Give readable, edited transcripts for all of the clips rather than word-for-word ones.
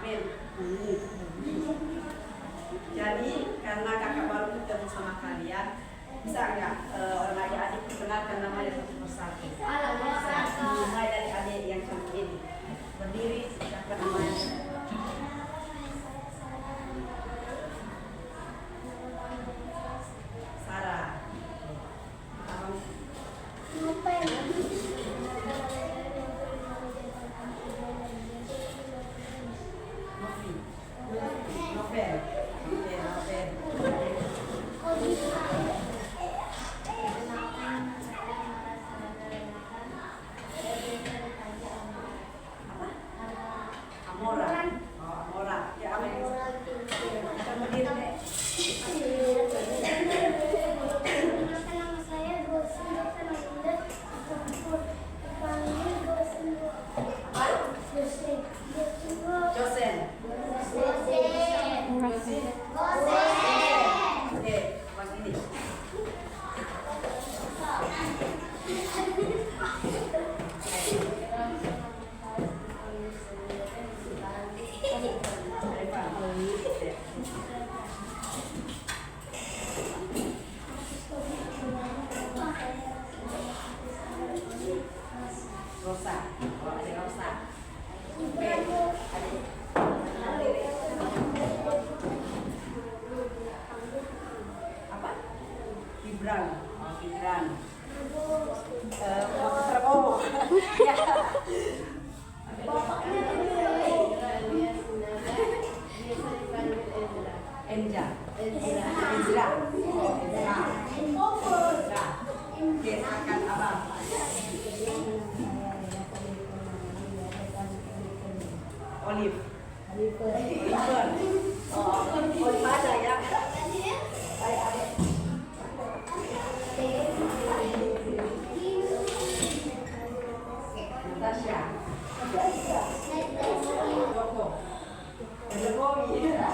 Amin. Jadi karena kakak baru ketemu sama kalian, bisa nggak orang adik-adik perkenalkan namanya satu persatu? Mulai dari adik yang cantik ini. Berdiri, siapa namanya? Sarah. Novel. Amora. Oh, Amora. Ya, Amin. Kita berdiri, Dek. Josen. Oke, pas ini. Rosa. Oh, ada Rosa. Oke, adik. Apa? Gibran. Oh, Gibran. Prabowo. Ya. Enja. Enja. Oke, silakan abang. Olive. Olive ada ya. Natasha. Joko. Jokowi. Iya.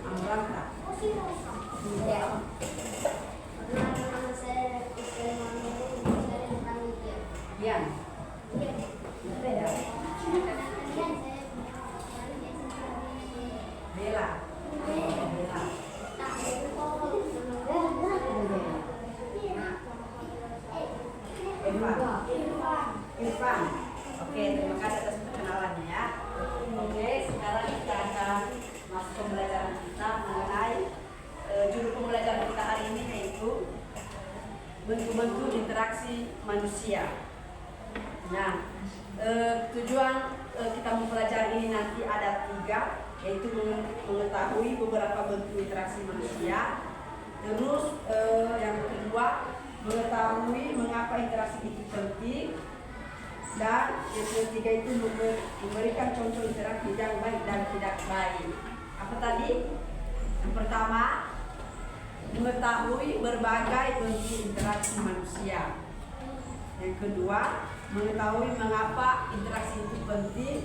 Amrata. Yan. Bella. Irfan. Oke, terima kasih atas perkenalannya ya. Oke, sekarang kita akan masuk pembelajaran kita mengenai judul pembelajaran kita hari ini yaitu bentuk-bentuk interaksi manusia. Nah, tujuan kita mempelajari ini nanti ada 3, yaitu mengetahui beberapa bentuk interaksi manusia. Terus yang kedua, mengetahui mengapa interaksi itu penting. Dan yang ketiga itu memberikan contoh interaksi yang baik dan tidak baik. Apa tadi? Yang pertama, mengetahui berbagai bentuk interaksi manusia. Yang kedua, mengetahui mengapa interaksi itu penting.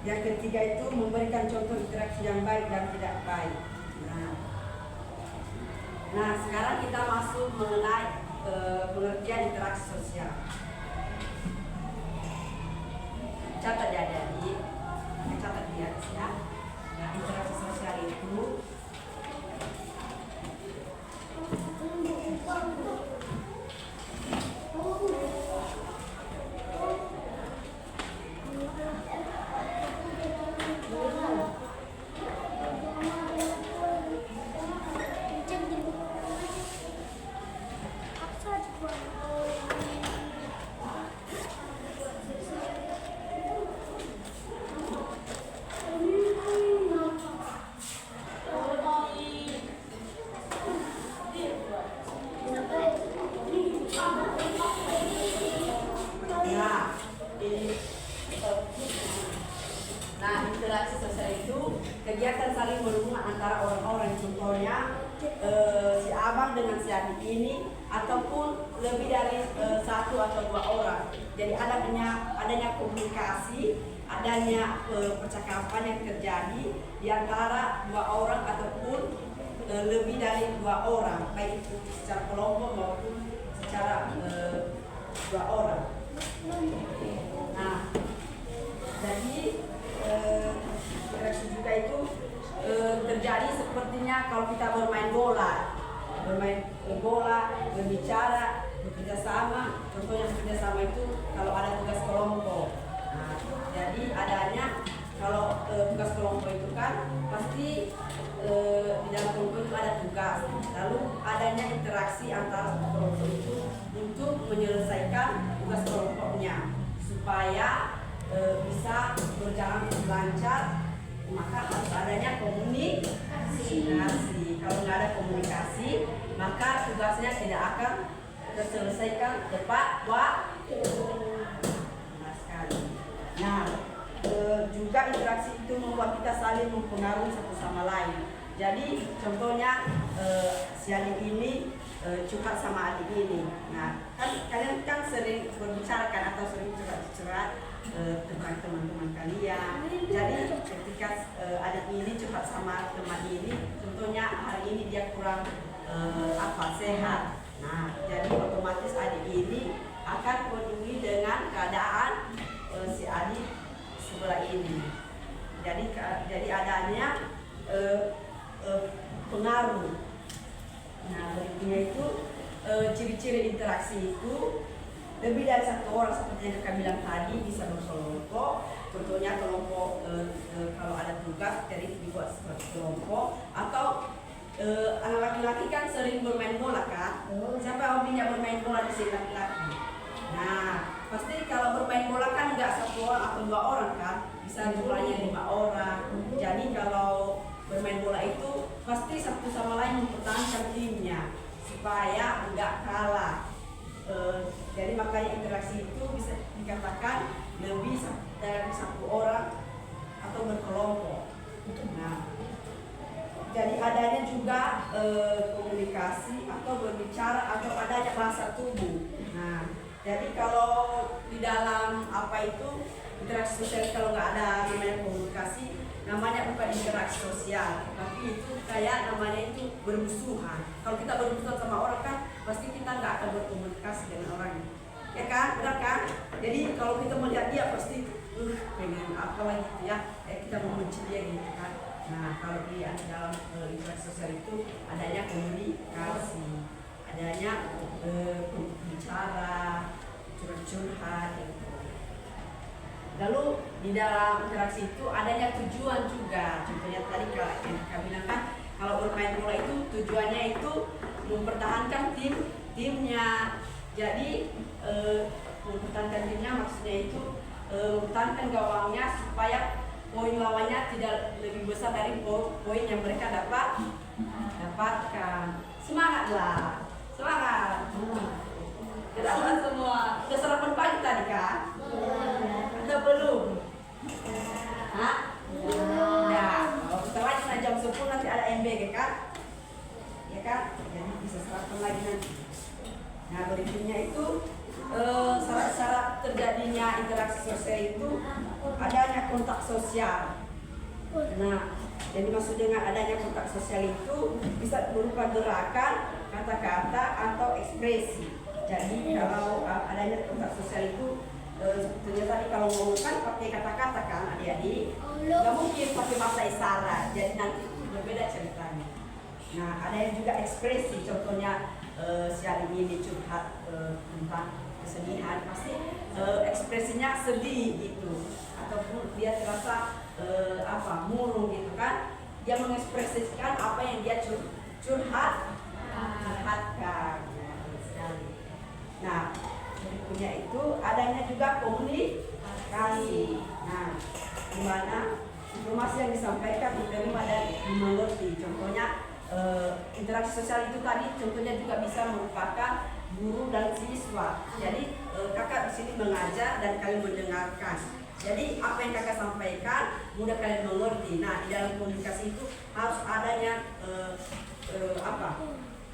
Yang ketiga itu memberikan contoh interaksi yang baik dan tidak baik. Nah, sekarang kita masuk mengenai pengertian interaksi sosial. Catat ya dari, catat di atas ya. Nah, interaksi sosial itu interaksi sosial itu kegiatan saling berhubungan antara orang-orang, contohnya si abang dengan si adik ini, ataupun lebih dari 1 atau 2 orang. Jadi adanya komunikasi adanya percakapan yang terjadi di antara dua orang ataupun lebih dari dua orang, baik itu secara kelompok maupun secara dua orang. Nah, jadi interaksi juga itu terjadi sepertinya kalau kita bermain bola, berbicara, bekerja sama. Contohnya bekerja sama itu kalau ada tugas kelompok. Nah, jadi adanya kalau tugas kelompok itu kan pasti di dalam kelompok itu ada tugas. Lalu adanya interaksi antara kelompok itu untuk menyelesaikan tugas kelompoknya supaya bisa berjalan lancar. Maka harus adanya komunikasi. Kalau nggak ada komunikasi, maka tugasnya tidak akan terselesaikan tepat waktu. Benar sekali. Nah, juga interaksi itu membuat kita saling mempengaruhi satu sama lain. Jadi contohnya si adik ini curhat sama adik ini. Nah, kan kalian kan sering berbicara kan atau sering curhat tentang teman-teman kalian. Jadi ketika adik ini curhat sama teman ini, contohnya hari ini dia kurang sehat. Nah, jadi otomatis adik ini akan peduli dengan keadaan si adik sebelah ini. Jadi adanya pengaruh. Nah, berikutnya itu ciri-ciri interaksi itu lebih dari satu orang seperti yang kakak bilang tadi, bisa berkelompok. Contohnya kelompok kalau ada tugas jadi dibuat seperti kelompok. Atau anak laki-laki kan sering bermain bola kan? Siapa hobinya bermain bola di sini laki-laki? Nah, pasti kalau bermain bola kan nggak satu orang atau dua orang kan? Bisa jumlahnya 5 orang. Jadi kalau bermain bola itu pasti satu sama lain mempertahankan timnya supaya nggak kalah. Jadi makanya interaksi itu bisa dikatakan lebih dari satu orang atau berkelompok. Nah, jadi adanya juga komunikasi atau berbicara atau adanya bahasa tubuh. Nah, jadi kalau di dalam interaksi sosial, kalau nggak ada namanya komunikasi, namanya bukan interaksi sosial, tapi itu kayak namanya itu bermusuhan. Kalau kita bermusuhan sama orang kan pasti kita nggak akan berkomunikasi dengan orang, ya kan? Benar kan? Jadi kalau kita melihat dia pasti pengen apa lagi gitu ya, kita membenci dia gitu kan. Nah, kalau di dalam interaksi sosial itu adanya komunikasi, adanya bicara, curhat gitu. Lalu di dalam interaksi itu adanya tujuan juga. Contohnya tadi yang kami bilang kan, kalau bermain bola itu tujuannya itu mempertahankan timnya. Jadi mempertahankan timnya maksudnya itu mempertahankan gawangnya supaya poin lawannya tidak lebih besar dari poin yang mereka dapatkan. Semangatlah, semangat. Kenapa semua? Udah sarapan pagi tadi kan? Atau belum? Hah? Nah, kalau kita lanjut jam 10 nanti ada MBG kan? Ya kan? Jadi bisa sarapan lagi nanti. Nah, berikutnya itu syarat-syarat terjadinya interaksi sosial itu adanya kontak sosial. Nah, jadi maksud dengan adanya kontak sosial itu bisa berupa gerakan, kata-kata atau ekspresi. Jadi kalau adanya kontak sosial itu sebetulnya tadi kalau ngomong kan pakai kata-kata kan adik-adik, nggak mungkin pakai bahasa isyarat. Jadi nanti berbeda ceritanya. Nah, ada yang juga ekspresi. Contohnya si adik ini curhat tentang kesedihan, pasti ekspresinya sedih gitu, ataupun dia terasa murung gitu kan, dia mengekspresikan apa yang dia curhatkan. Nah, berikutnya itu adanya juga komunikasi. Nah, di mana informasi yang disampaikan diterima dan dimengerti. Contohnya interaksi sosial itu tadi contohnya juga bisa merupakan guru dan siswa. Jadi kakak di sini mengajar dan kalian mendengarkan. Jadi apa yang kakak sampaikan mudah kalian mengerti. Nah, di dalam komunikasi itu harus adanya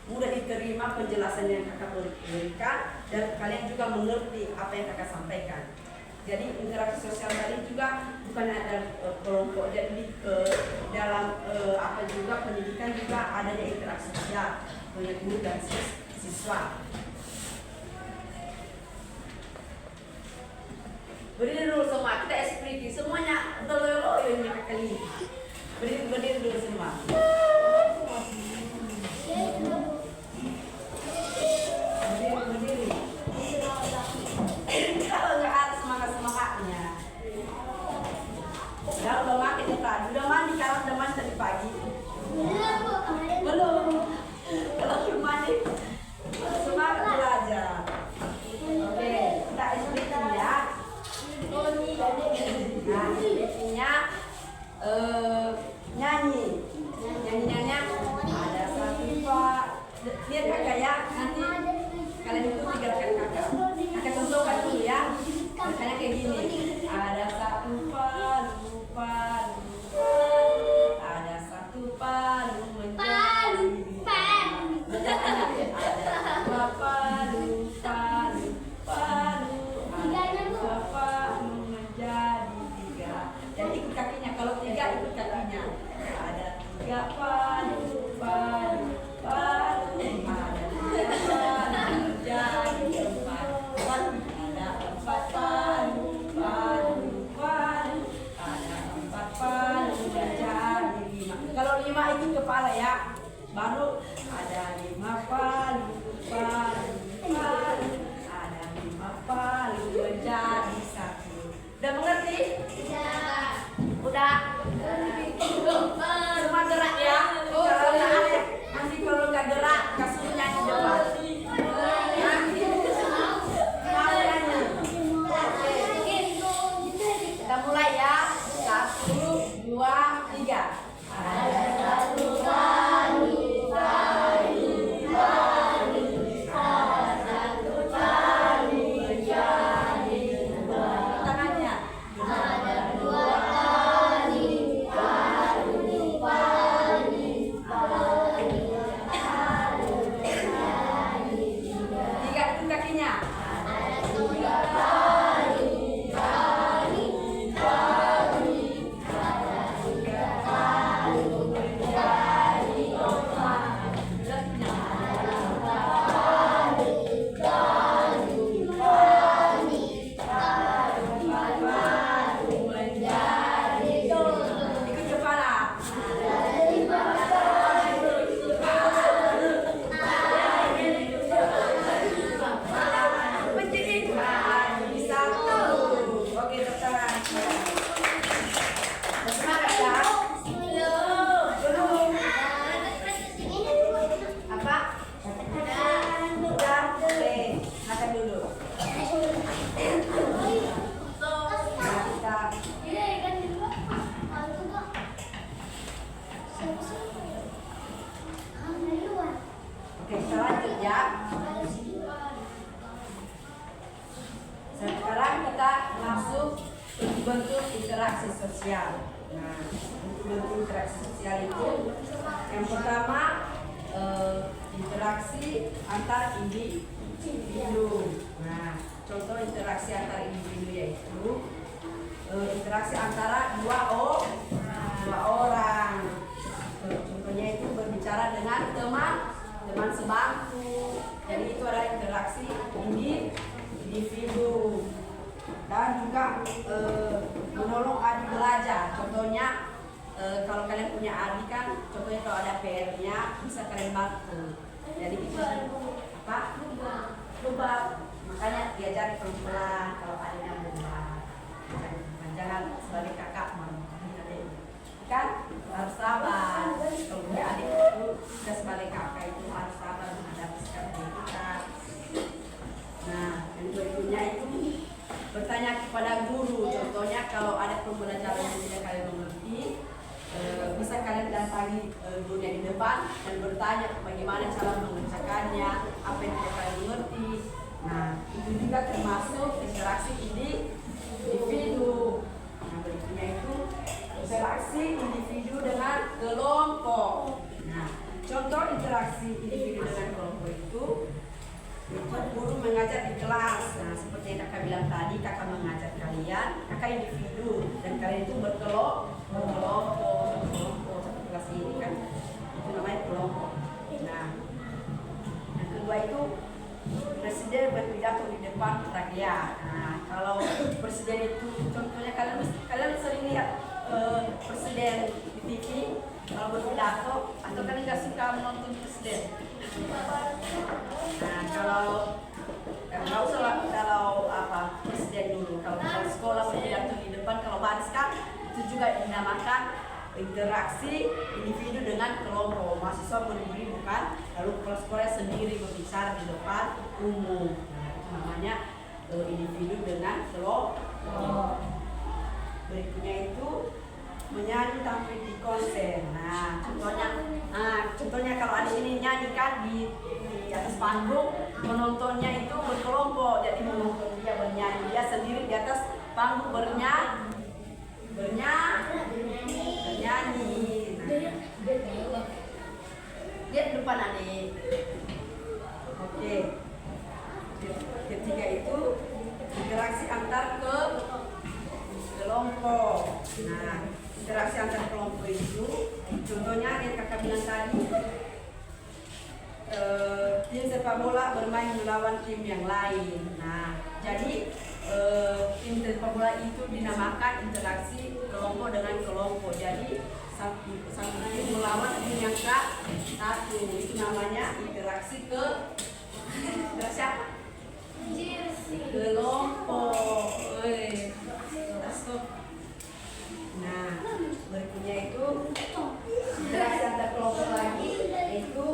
mudah diterima penjelasan yang kakak berikan dan kalian juga mengerti apa yang kakak sampaikan. Jadi interaksi sosial tadi juga bukan ada kelompok, jadi dalam apa juga pendidikan juga adanya interaksi sosial banyak guru dan siswa. Berdiri dulu semua, kita ekspresi semuanya terlalu yang kali. Berdiri dulu semua. Berdiri. Kalau nggak ada semangatnya. Udah makan tadi, udah mandi kalau udah mandi tadi pagi. Belum. Kalau belum mandi, semangat belajar. Oke, kita ekspresi ya. Nah, ekspresinya nyanyi. Nyanyinya ada satu pak. Lihat kakak ya, nanti kalian ikuti gerakan kakak. Kakak contohkan dulu ya. Misalnya kayak gini. Ada satu palu, ada satu palu menjadi ada dua palu, ada dua palu menjadi tiga. Jadi ikut kakinya. Kalau tiga ikut kakinya. Ada tiga palu, ada tiga palu menjadi empat. Ada empat palu, ada empat palu menjadi lima. Kalau lima itu kepala ya. Baru ada lima palu, ada lima palu menjadi satu. Udah mengerti? Udah. Semua gerak ya. Nanti kalau nggak gerak, kasih nyanyi depan. Kita mulai ya. 1, 2, 3. Ada satu palu, sekarang kita masuk bentuk interaksi sosial. Nah, bentuk interaksi sosial itu yang pertama interaksi antar individu. Nah, contoh interaksi antar individu yaitu interaksi antara dua orang. Contohnya itu berbicara dengan teman sebangku. Jadi itu adalah interaksi individu. Dan juga menolong adik belajar. Contohnya kalau kalian punya adik kan, contohnya kalau ada PR-nya bisa kalian bantu. Jadi itu apa? Lubang. Makanya diajari pelan-pelan kalau adiknya lubang. Jangan sebagai kakak kan harus sabar. Kalau punya adik itu sudah sebagai kakak itu harus sabar menghadapi sikap kita. Nah, yang berikutnya itu bertanya kepada guru. Contohnya kalau ada pembelajaran yang tidak kalian mengerti, bisa kalian datangi gurunya di depan dan bertanya bagaimana cara mengerjakannya, apa yang tidak kalian mengerti. Nah, itu juga termasuk interaksi individu. Nah, berikutnya itu interaksi individu dengan kelompok. Nah, contoh interaksi individu dengan kelompok itu Itu guru mengajar di kelas. Nah, seperti yang kakak bilang tadi, kakak mengajar kalian, kakak individu, dan kalian itu berkelompok seperti kelas ini kan, itu namanya kelompok. Nah, yang kedua itu presiden berpidato di depan rakyat. Nah, kalau presiden itu contohnya kalian sering lihat presiden di TV kalau berpidato, atau kalian nggak suka menonton presiden? Nah, kalau nggak usah lah, kalau presiden dulu, kalau sekolah berpidato di depan, kalau baris kan itu juga dinamakan interaksi individu dengan kelompok. Mahasiswa berdiri bukan, lalu kepala sekolah sendiri berbicara di depan umum. Nah, itu namanya individu dengan kelompok. Berikutnya itu menyanyi tampil di konser. Nah, contohnya kalau ada ini nyanyi kan di atas panggung, penontonnya itu berkelompok. Jadi menonton dia bernyanyi, dia sendiri di atas panggung bernyanyi. Lihat depan adik. Oke. Ketiga itu interaksi antar kelompok. Nah, interaksi antar kelompok itu contohnya yang kakak bilang tadi, tim sepak bola bermain melawan tim yang lain. Nah, jadi tim sepak bola itu dinamakan interaksi kelompok dengan kelompok. Jadi satu tim melawan tim yang satu, itu namanya interaksi siapa? Kelompok. Nah, berikutnya itu interaksi antar kelompok lagi, itu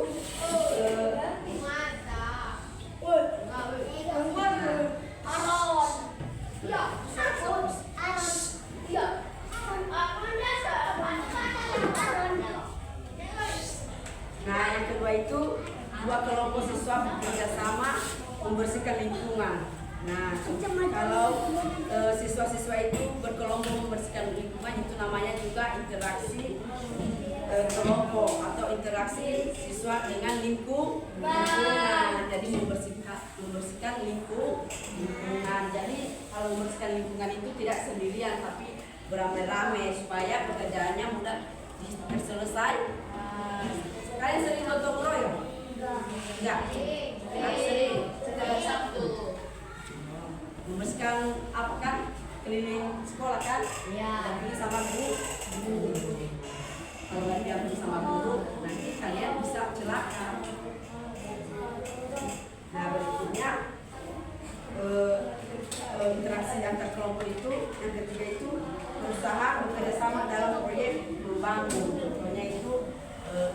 nah, yang kedua itu dua kelompok siswa bekerja sama membersihkan lingkungan. Nah, kalau siswa-siswa itu berkelompok membersihkan lingkungan, itu namanya juga interaksi kelompok atau interaksi siswa dengan lingkungan. Jadi membersihkan lingkungan. Jadi kalau membersihkan lingkungan itu tidak sendirian, tapi beramai-ramai supaya pekerjaannya mudah selesai. Kalian sering nonton Royo? Enggak. Sering. Setiap Sabtu. Membersihkan apa kan? Keliling sekolah kan? Iya. Tapi sama guru. Kalau nggak diambil sama guru, nanti kalian bisa celaka. Nah, berikutnya interaksi antar kelompok itu, yang ketiga itu berusaha bekerja sama dalam proyek membangun. Contohnya itu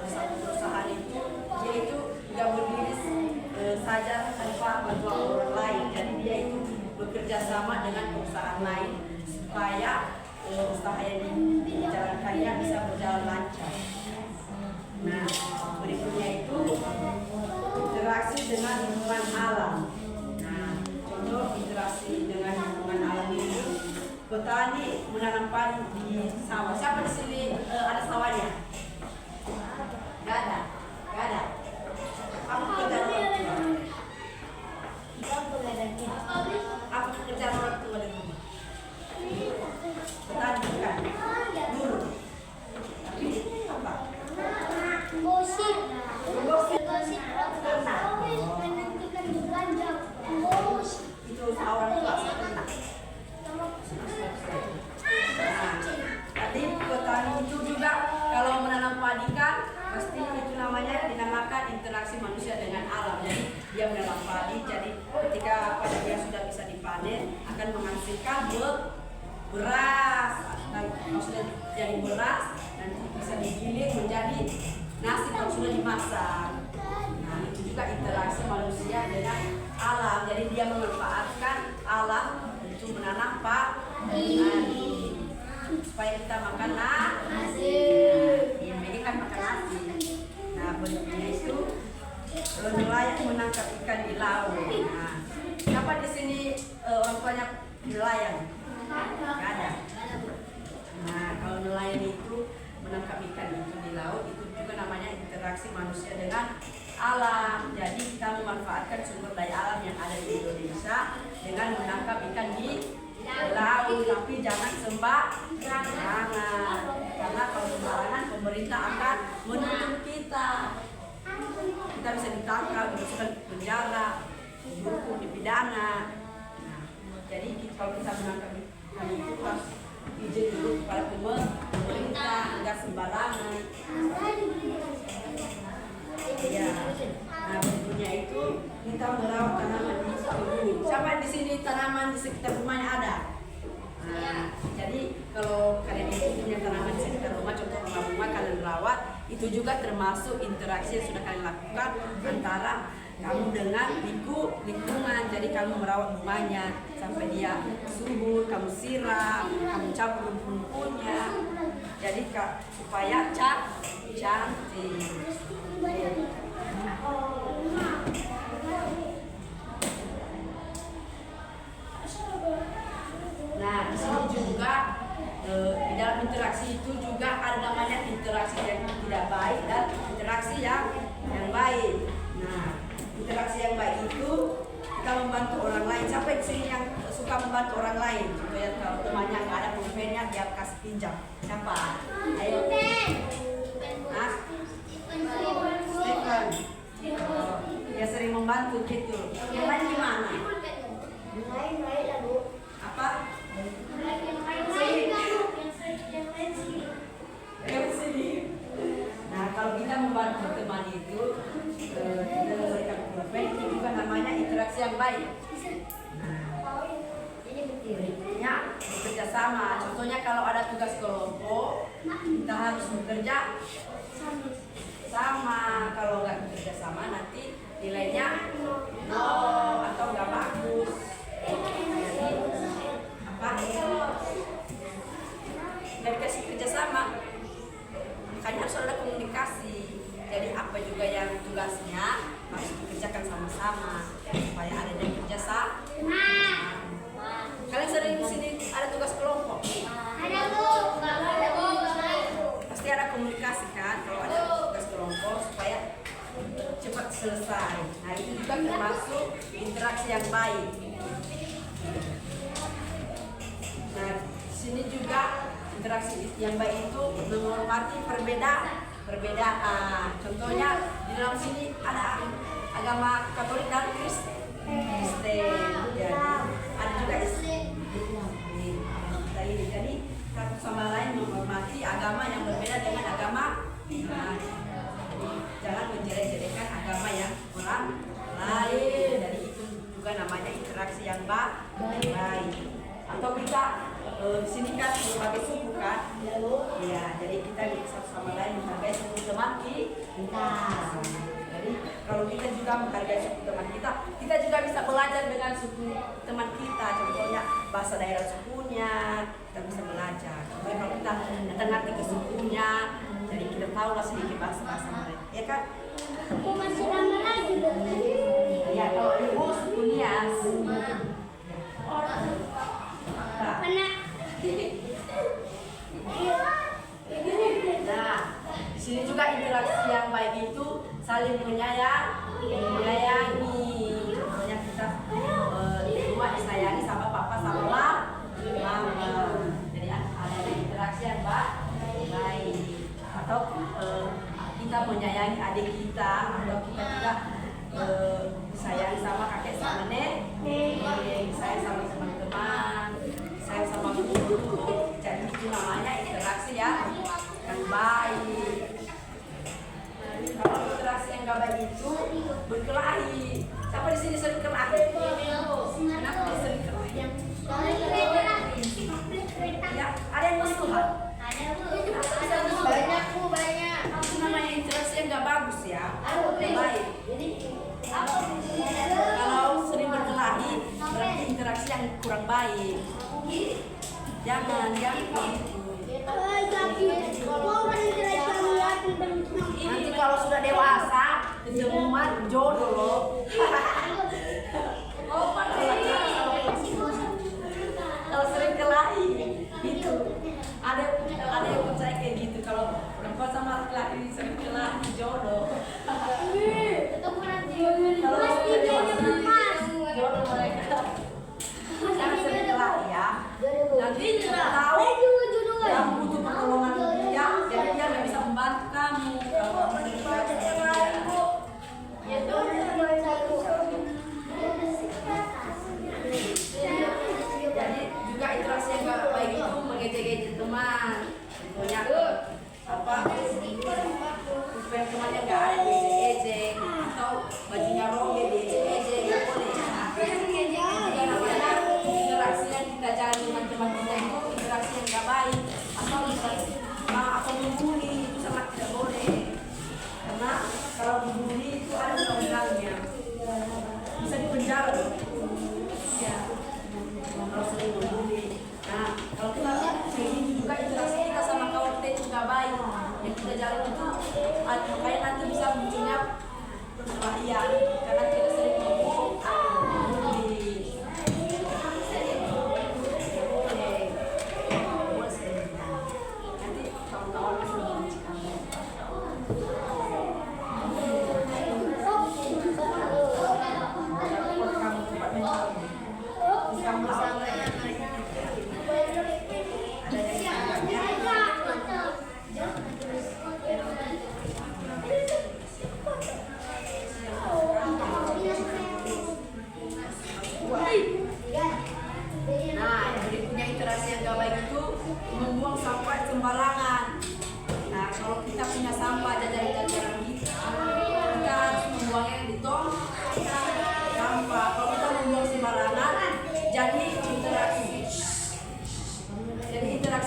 satu perusahaan itu dia itu nggak berdiri saja tanpa bantuan orang lain. Jadi dia itu bekerja sama dengan perusahaan lain supaya usaha yang dijalankannya bisa berjalan lancar. Nah, berikutnya itu interaksi dengan lingkungan alam. Nah, contoh interaksi dengan lingkungan alam itu, petani menanam padi di sawah. Siapa di sini ada sawahnya? Gak ada. Apa pekerjaan orang tua? Apa pekerjaan orang tua di rumah? Petani kan? Dulu. Tapi apa? Gosip. Itu orang tua pernah. Tadi petani itu juga kalau menanam padi kan pasti itu namanya dinamakan interaksi manusia dengan alam. Jadi dia menanam padi, jadi ketika padinya sudah bisa dipanen akan menghasilkan beras. Maksudnya jadi beras nanti bisa digiling menjadi nasi kalau sudah dimasak. Nah, itu juga interaksi manusia dengan alam. Jadi dia memanfaatkan alam untuk menanam padi supaya kita makan nasi. Ini kan makan nasi. Nah, berikutnya itu nelayan menangkap ikan di laut. Nah, siapa di sini orang tuanya nelayan? Gak ada. Nah, kalau nelayan itu menangkap ikan itu di laut, itu juga namanya interaksi manusia dengan alam. Jadi kita memanfaatkan sumber daya alam yang ada di Indonesia dengan menangkap ikan di laut, tapi jangan sembarangan. Karena kalau sembarangan pemerintah akan menuntut kita. Kita bisa ditangkap, dimasukkan ke penjara, dihukum, dipidana. Nah, jadi kalau kita menangkap ikan itu harus izin dulu kepada pemerintah, enggak sembarangan. Ya. Nah, berikutnya itu kita merawat tanaman di kebun. Sampai di sini tanaman di sekitar rumahnya ada. Nah, jadi kalau kalian itu punya tanaman di sekitar rumah, contoh rumah kalian rawat, itu juga termasuk interaksi yang sudah kalian lakukan antara kamu dengan lingkungan. Jadi kamu merawat rumahnya sampai dia subur, kamu siram, kamu campur rumput-rumputnya. Jadi supaya cantik. Nah, di sini juga di dalam interaksi itu juga ada namanya interaksi yang tidak baik dan interaksi yang baik. Nah, interaksi yang baik itu kita membantu orang lain. Sampai di sini yang suka membantu orang lain. Contohnya kalau temannya nggak ada pulpennya, dia kasih pinjam. Siapa? Ayo. Nah, Stephen. Dia sering membantu gitu. Yang lain gimana? Apa? Nah, kalau kita membantu teman itu, kita memberikan pulpen, itu juga namanya interaksi yang baik. Nah, berikutnya bekerja sama. Contohnya kalau ada tugas kelompok, kita harus bekerja sama. Kalau nggak bekerja sama, nanti nilainya nol atau nggak bagus. Jadi apa? Nggak dikasih kerja sama. Makanya harus ada komunikasi. Jadi apa juga yang tugasnya harus dikerjakan sama-sama supaya ada yang kerja sama. Kalian sering di sini ada tugas kelompok? Ada bu. Pasti ada komunikasi kan kalau ada tugas kelompok supaya cepat selesai. Nah, itu juga termasuk interaksi yang baik. Nah, di sini juga interaksi yang baik itu menghormati perbedaan. Contohnya di dalam sini ada agama Katolik dan Kristen. Jadi ada juga Islam. Jadi satu sama lain menghormati agama yang berbeda dengan agama. Nah, jangan menjelek-jelekan agama yang orang lain. Jadi itu juga namanya interaksi yang baik. Atau kita di sini kan sebagai suku kan, ya. Jadi kita satu sama lain menghargai suku teman kita. Jadi kalau kita juga menghargai suku teman kita juga bisa belajar dengan suku teman kita. Contohnya bahasa daerah sukunya, kita bisa belajar. Contohnya kalau kita datang ke sukunya, jadi kita tahu lah sedikit bahasa mereka, ya kan? Aku masih lama lagi loh. Ya, kalau ibu suku Nias. Mana? Nah, di sini juga interaksi yang baik itu saling menyayangi. Contohnya kita di rumah disayangi sama papa sama mama. Jadi ada interaksi yang baik. Atau kita menyayangi adik kita, atau kita juga disayang sama kakek sama nenek, disayang sama teman-teman, disayang sama guru. Jadi itu namanya interaksi yang baik. Kalau interaksi yang gak baik itu berkelahi. Siapa di sini sering kelahi? Kenapa dia sering kelahi? Ya, ada yang musuhan? Banyak bu, banyak. Itu namanya interaksi yang gak bagus ya. Baik. Kalau sering berkelahi berarti interaksi yang kurang baik. Jangan gitu. Nanti kalau sudah dewasa ketemuan jodoh loh. Kalau sering kelahi gitu. Ada yang percaya kayak gitu, kalau perempuan sama laki-laki sering kelahi jodoh. membantu kamu kalau kamu dekat sama dia. Jadi juga interaksi yang gak baik itu mengejek-ejek teman, punya apa supaya temannya gak ada diejek-ejek atau bajunya robek diejek-ejek, gak boleh. Kadang-kadang interaksi yang kita jalan dengan teman kita itu interaksi yang gak baik atau interaksi atau membuli itu sangat tidak boleh, karena kalau membuli itu ada undang-undangnya, bisa dipenjara loh. Ya, kalau sering membuli. Nah, kalau kita ini juga interaksi kita sama kawan kita itu gak baik, yang kita jalan itu makanya nanti bisa munculnya perkelahian karena kita sering membuli. Nah, jadi punya interaksi yang gak baik itu membuang sampah sembarangan. Nah, kalau kita punya sampah jajaran-jajaran kita harus membuangnya di tong sampah. Kalau kita membuang sembarangan, jadi interaksi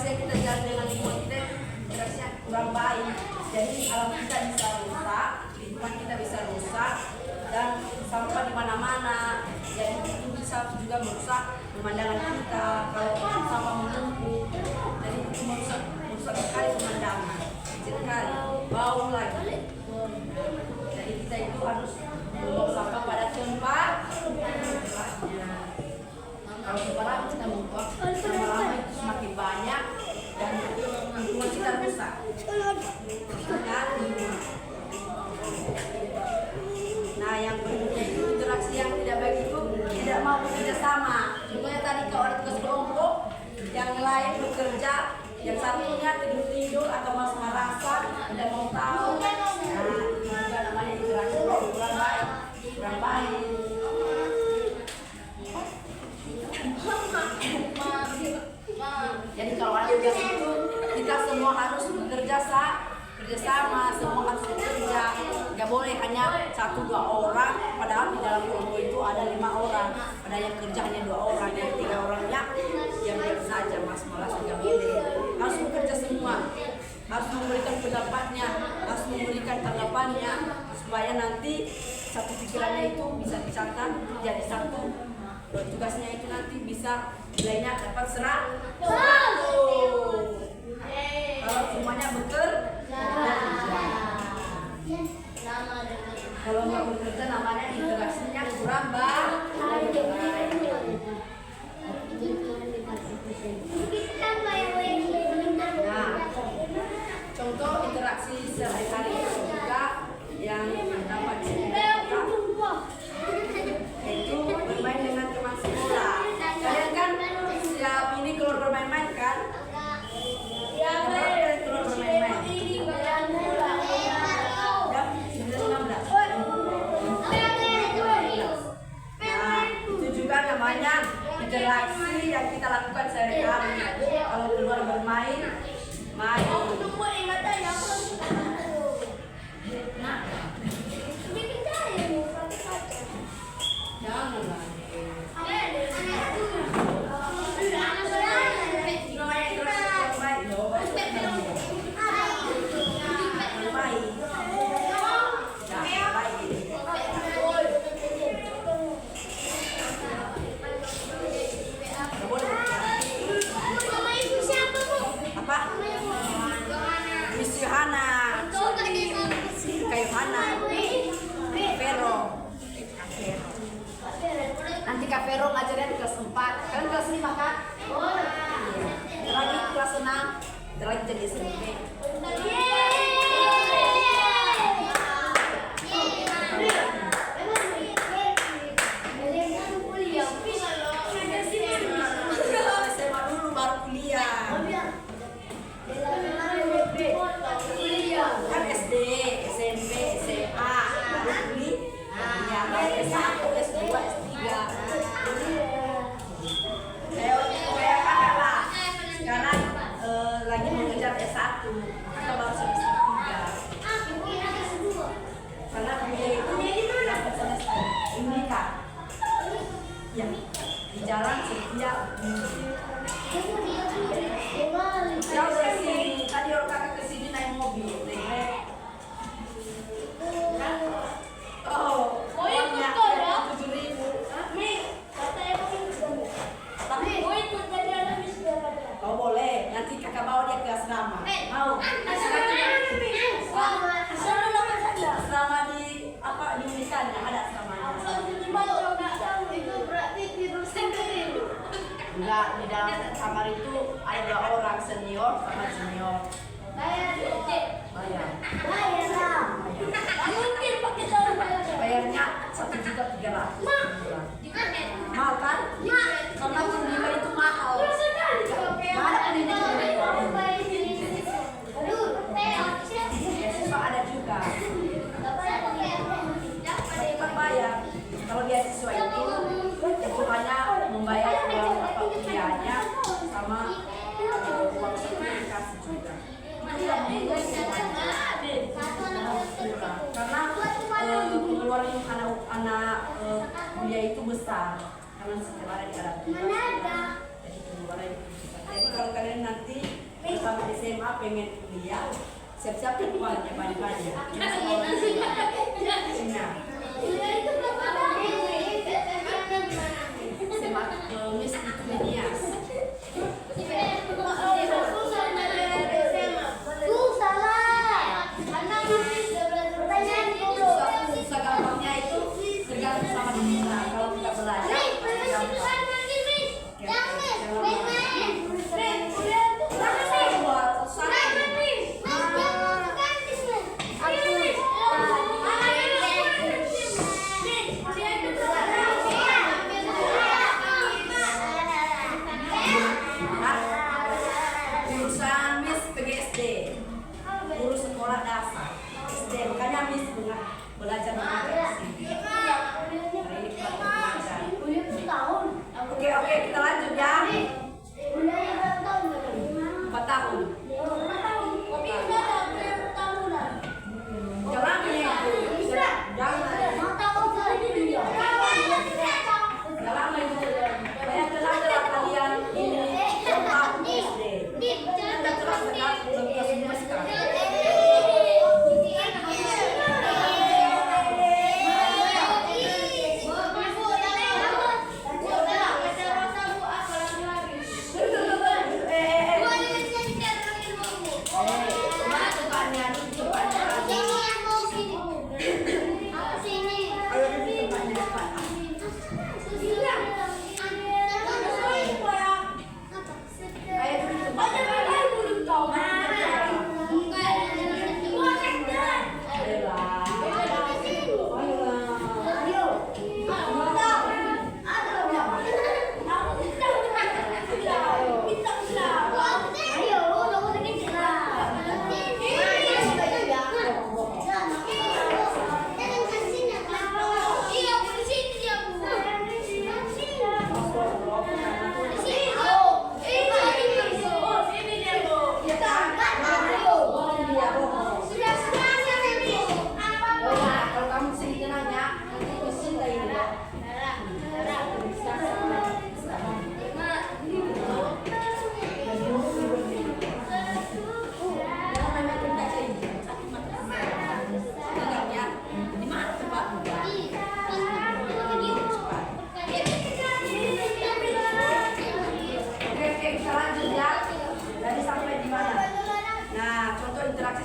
yang kita jalan dengan lingkungan kita interaksi yang kurang baik. Jadi alam kita bisa rusak, lingkungan kita bisa rusak, dan sampah di mana-mana. Jadi itu bisa juga merusak pemandangan kita kalau sampah menumpuk. Jadi itu merusak sekali pemandangan, kecil sekali, bau lagi. Jadi kita itu harus membuang sampah pada tempat tempatnya. Kalau sembarang kita membuang lama-lama itu semakin banyak dan lingkungan kita rusak. Nah, yang berikutnya itu interaksi yang tidak baik itu tidak mau bekerja sama. Contohnya tadi kalau ada tugas kelompok, yang lain bekerja, yang satunya tidur atau malas-malasan, tidak mau tahu. Nah, itu juga namanya interaksi kurang baik. Jadi kalau ada tugas itu kita semua harus kerjasama, semua harus bekerja. Gak boleh hanya 1-2 orang, padahal di dalam kelompok itu ada 5 orang. Padahal yang kerja hanya 2 orang, yang 3 orangnya diam saja, malas gak boleh. Harus bekerja semua, harus memberikan pendapatnya, harus memberikan tanggapannya, supaya nanti satu pikirannya itu bisa dicatat jadi satu. Tugasnya itu nanti bisa nilainya dapat 100. Kalau semuanya bekerja. Kalau nggak bekerja namanya interaksinya kurang baik. Nah, contoh interaksi sehari-hari juga yang dapat itu bermain dengan teman sekolah. Kalian kan siap ini keluar bermain-main kan? Keluar bermain-main. Nah, itu juga namanya interaksi yang kita lakukan sehari-hari. Kalau keluar bermain, main. Nah, jangan lah. Nanti Kak Vero ngajarnya di kelas 4. Kalian kelas 5 kan? Lagi kelas 6. Lagi jadi SMP. SMA dulu baru kuliah. 1, kakak baru semester 3. Karena dia itu dapat semester ini kak. Ya, di jalan setia. Jauh dari sini. Tadi orang kakak kesini naik mobil, naik. Oh, uangnya 7.000. Tapi kau boleh, nanti kakak bawa dia ke asrama. Mau? Asrama di apa di Unikannya ada asramanya. Enggak, di dalam kamar itu ada 2 orang senior sama junior. Bayar. Bayarnya 1.300.000. Mahal kan? Karena pendidikan itu mahal. Mana pendidikan itu? Beasiswa ada juga. Cepat bayar. Kalau beasiswa itu hanya membayar uang kuliahnya sama uang sertifikasi juga. Karena pengeluaran anak kuliah itu besar karena sekolah di karantina. Jadi pengeluaran itu besar. Jadi kalau kalian nanti bersama SMA pengen kuliah, siap-siapkan uangnya banyak-banyak. Miss Ikminias. Susah gampangnya itu tergantung sama kita. Kalau kita belajar, belajar Oke, kita lanjut ya. 4 tahun. Jangan banyak belajar kalian ini 2 tahun SD. Kita terus belum semua sekarang.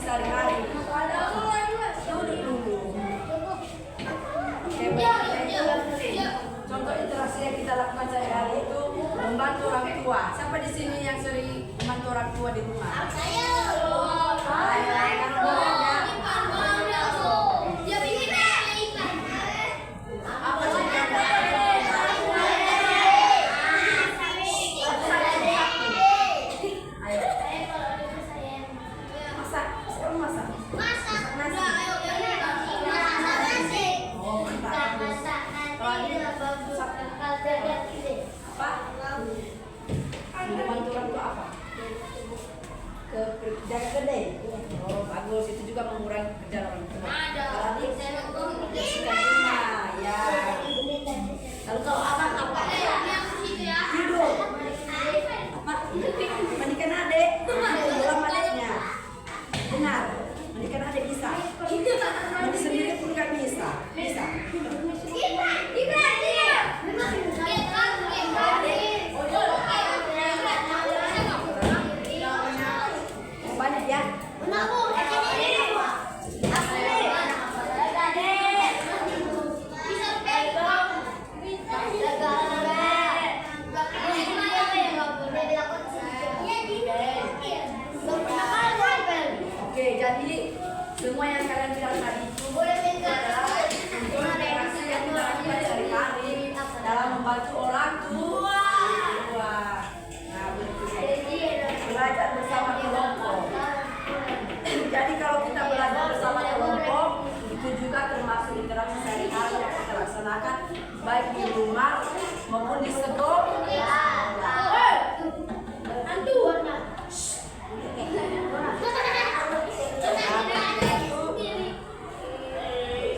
Sehari-hari duduk dulu. Contoh interaksi yang kita lakukan sehari-hari itu membantu orang tua. Siapa di sini yang sering membantu orang tua di rumah? jaga gede. Oh bagus, itu juga mengurangi pekerjaan orang tua. Apalagi bersihkan rumah, ya. Lalu kalau abang apa? Tidur. Mandikan adik, dalam adiknya. Benar, mandikan adik bisa. Mandi sendiri pun nggak bisa. Bisa. Banyak ya. Oke, jadi semua yang kalian bilang tadi itu adalah interaksi yang kita lakukan sehari-hari dalam membantu orang tua. Nah, belajar bersama kelompok. Jadi kalau kita belajar bersama kelompok, itu juga termasuk interaksi sehari-hari yang kita laksanakan baik di rumah maupun di sekolah.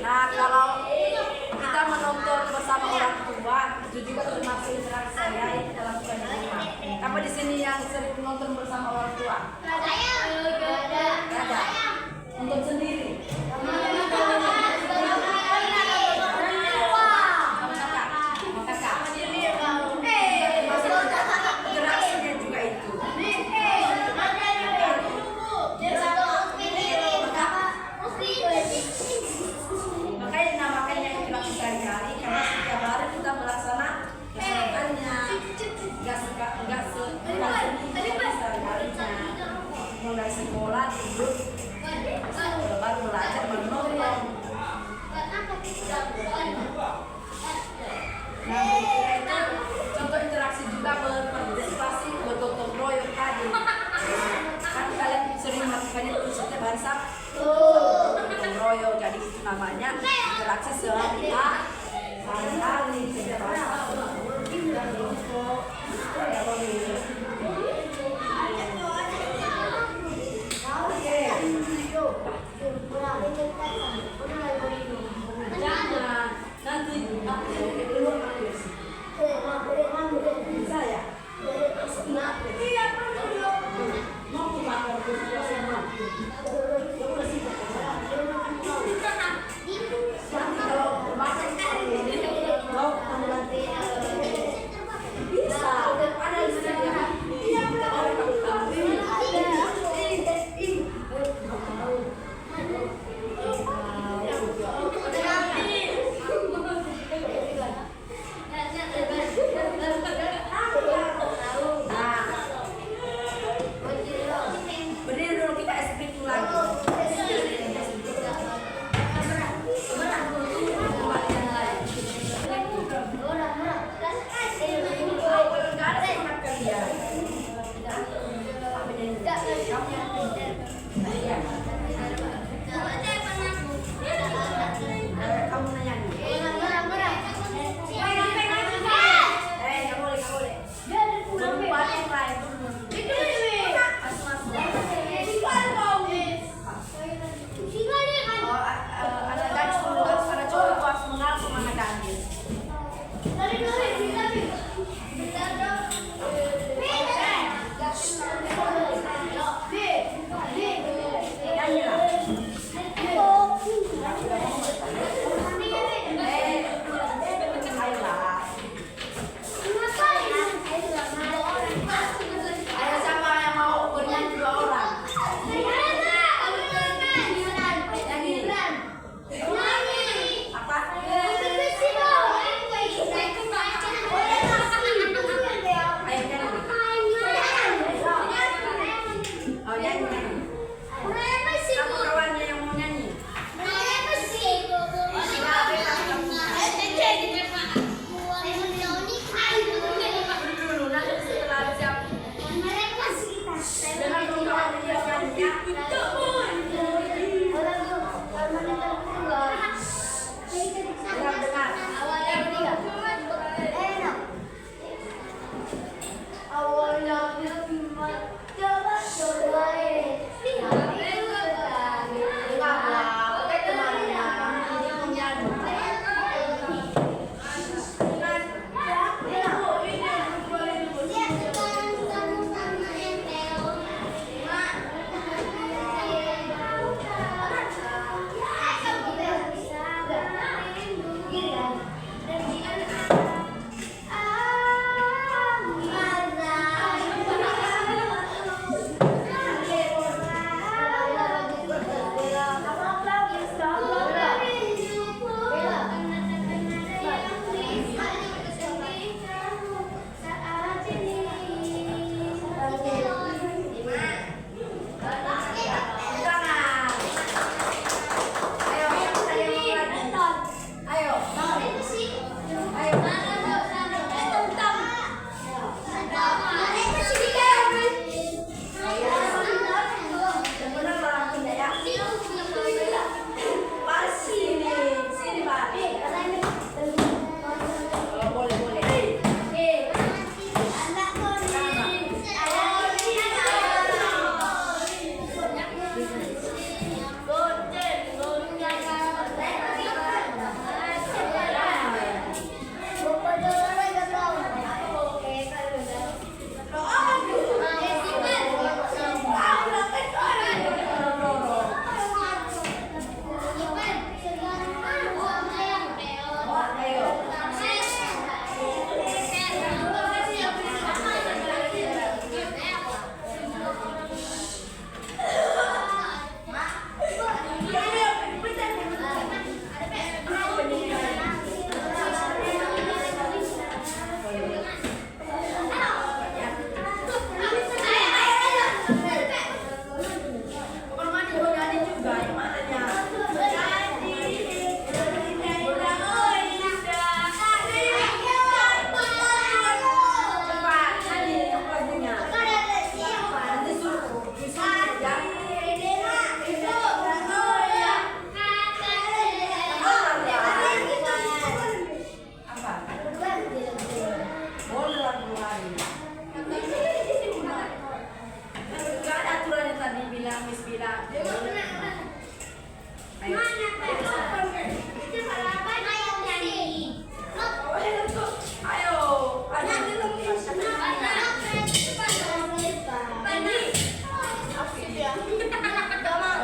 Nah, kalau kita menonton bersama orang tua, itu juga termasuk interaksi sehari-hari yang kita lakukan di rumah. Apa di sini yang sering menonton bersama orang tua? Ada. Nonton sendiri. Sama kakak. Interaksinya juga itu. Makanya dinamakannya interaksi sehari-hari karena setiap hari kita melaksanakannya. Enggak sehari-harinya. Mulai sekolah, tidur, baru belajar, menonton. Nah, itu contoh interaksi juga berpartisipasi, bergotong royong tadi. Kan kalian sering melakukannya itu setiap hari Sabtu. Gotong royong, jadi itu namanya interaksi sehari-hari setiap hari Sabtu. Dan kelompok. Jangan, nanti keluar bisa ya? Iya, mau makan semua. Nanti kalau makan mau bisa, ada di sini. Iya, Ayo. Ayo.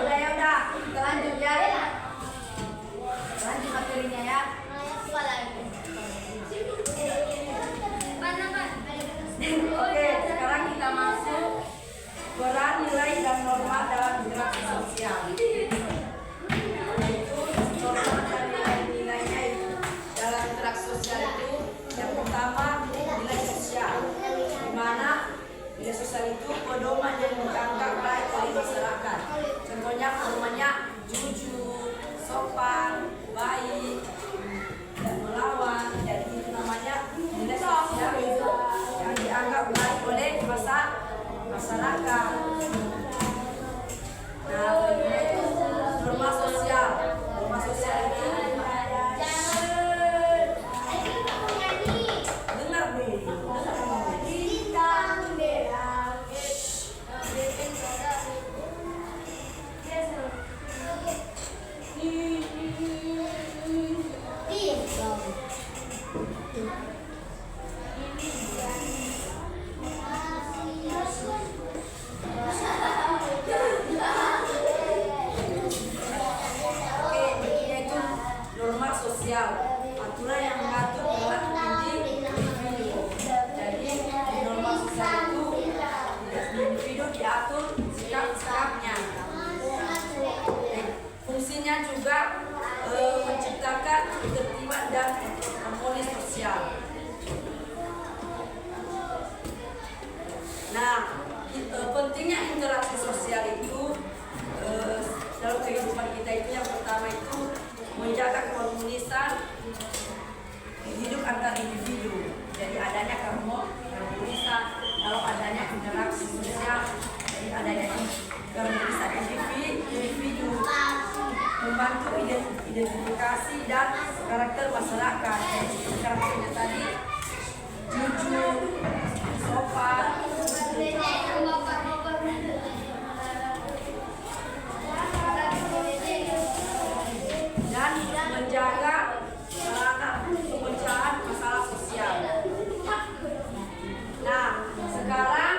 Udah ya udah, kita lanjut ya. Lanjut materinya ya. Oke, sekarang kita masuk peran nilai dan norma dalam interaksi sosial. Yaitu norma dan nilai-nilainya itu dalam interaksi sosial itu yang pertama nilai sosial, di mana nilai sosial itu pedoman yang dianggap baik oleh masyarakat. Contohnya pedomannya jujur, sopan, baik, dan melawan. Jadi itu namanya nilai sosial itu yang dianggap baik oleh masyarakat. Nah, itu norma sosial. Norma sosial itu dengar nih. Aturan yang mengatur perilaku individu. Jadi di norma sosial itu individu diatur sikap-sikapnya. Fungsinya juga menciptakan ketertiban dan harmoni sosial. Nah, pentingnya interaksi sosial itu dalam kehidupan kita itu yang pertama itu menjaga keharmonisan hidup antar individu. Jadi adanya keharmonisan kalau adanya interaksi sosial, jadi adanya keharmonisan individu membantu identifikasi dan karakter masyarakat. Jadi karakternya tadi jujur, sopan, dan menjaga pemecahan masalah sosial. Nah, sekarang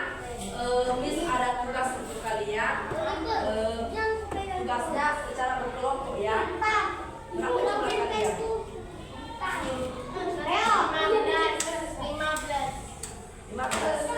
Miss ada tugas untuk kalian. Tugasnya secara berkelompok ya. Berapa jumlah kalian? 15.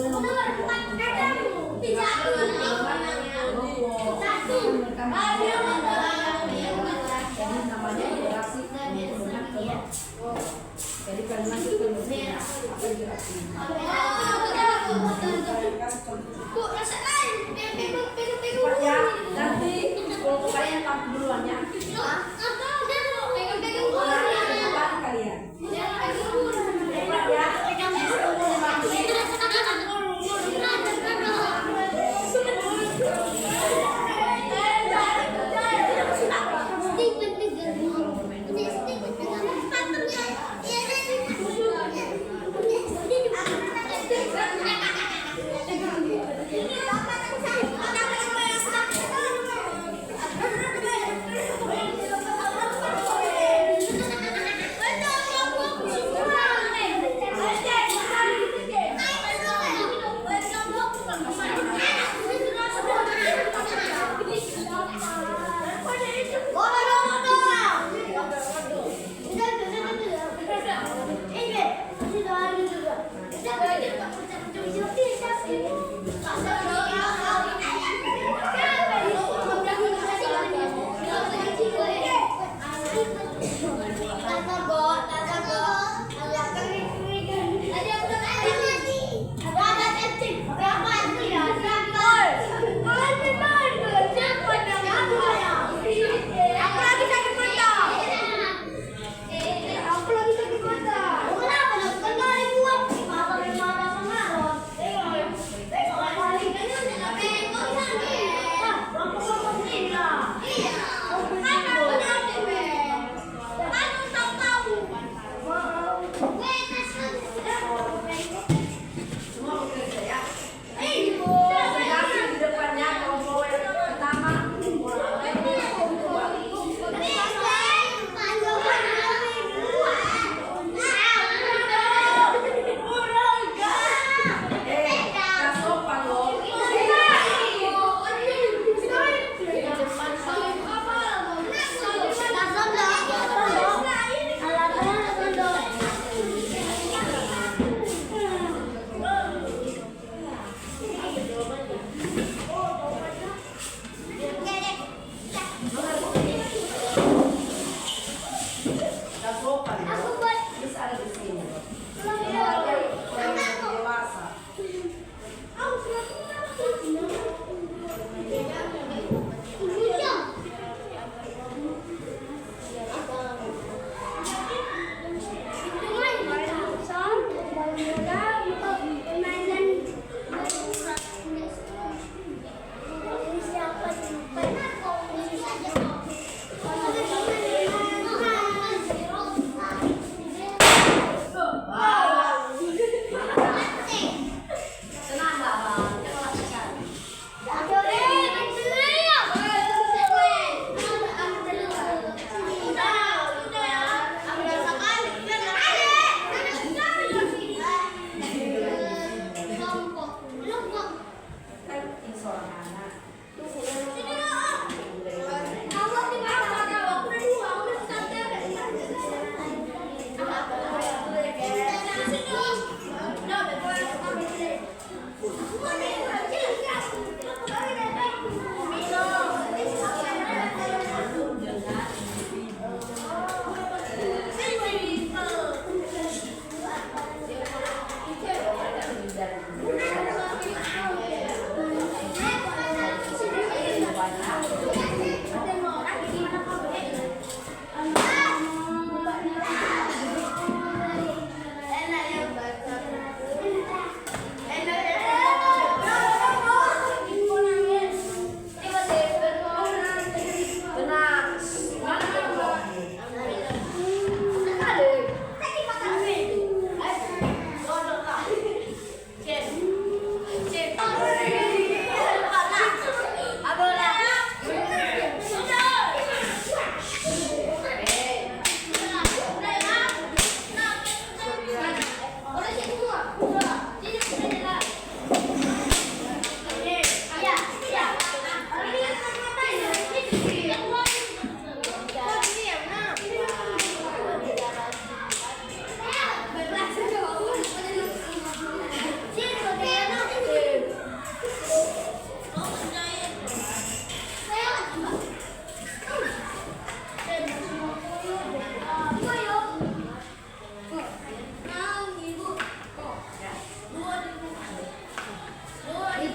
Jadi namanya interaksi menggunakan telur. Jadi kalimat itu apa interaksi? Cepat ya, nanti kalau kalian tampil duluan ya. Cepat kalian. Cepat ya. Steve,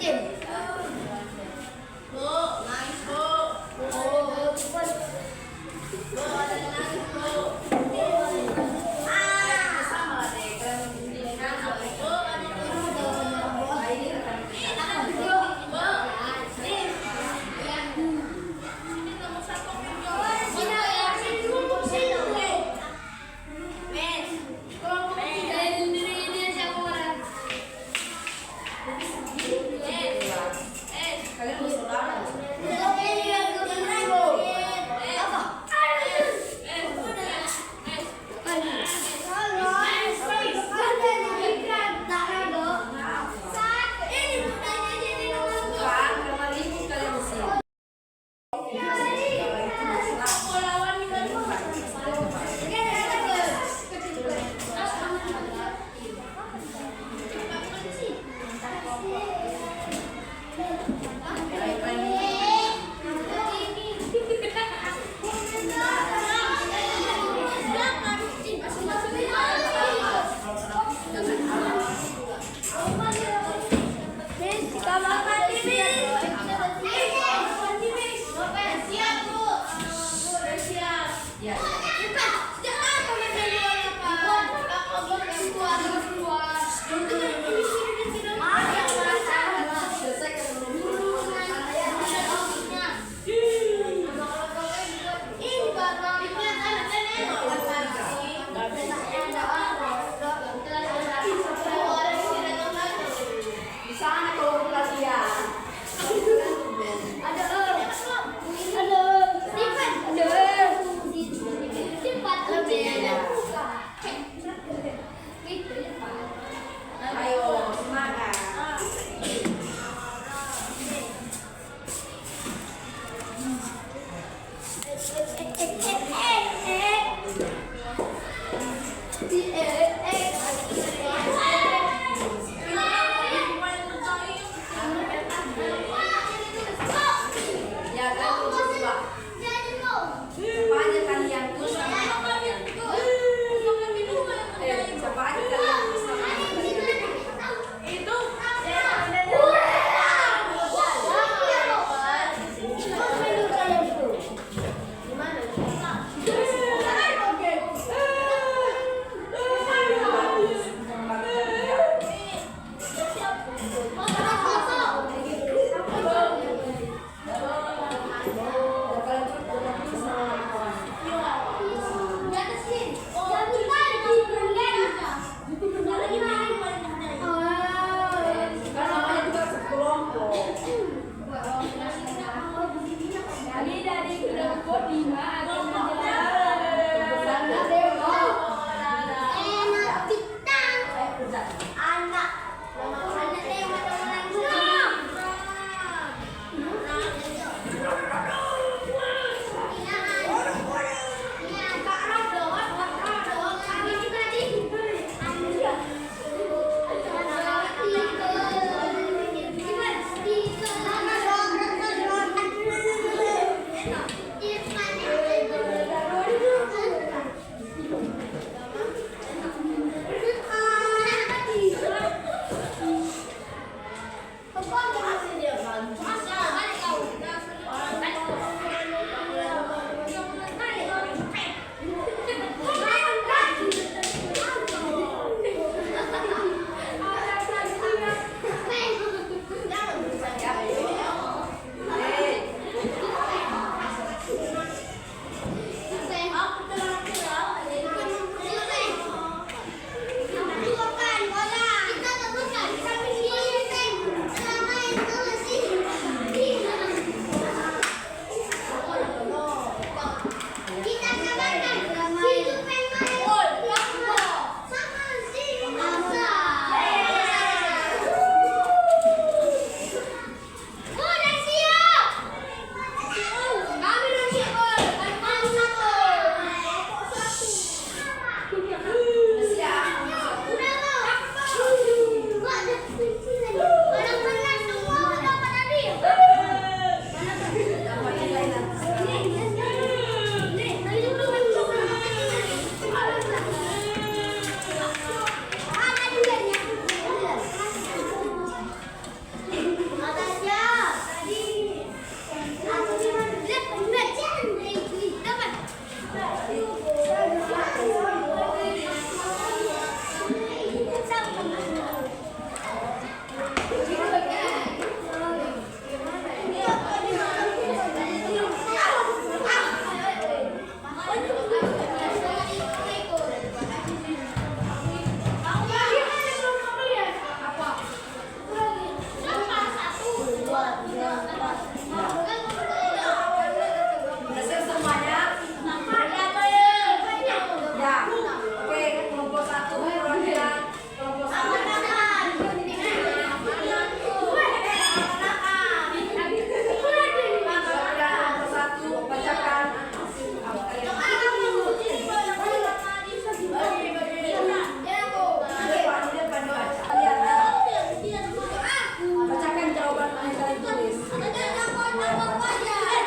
Sim. Bu, nangis bu. Oh, cepat. Bu, ada yang nangis bu. Sama deh kan ini kan apa itu? Bu, ada yang nangis bu. Ini rekan kita. Bu, Sim. Ini nomor 1 video. Sino ya? Sino? Mes. Dari siapa orang? yang kalian tulis? Ada apa ya?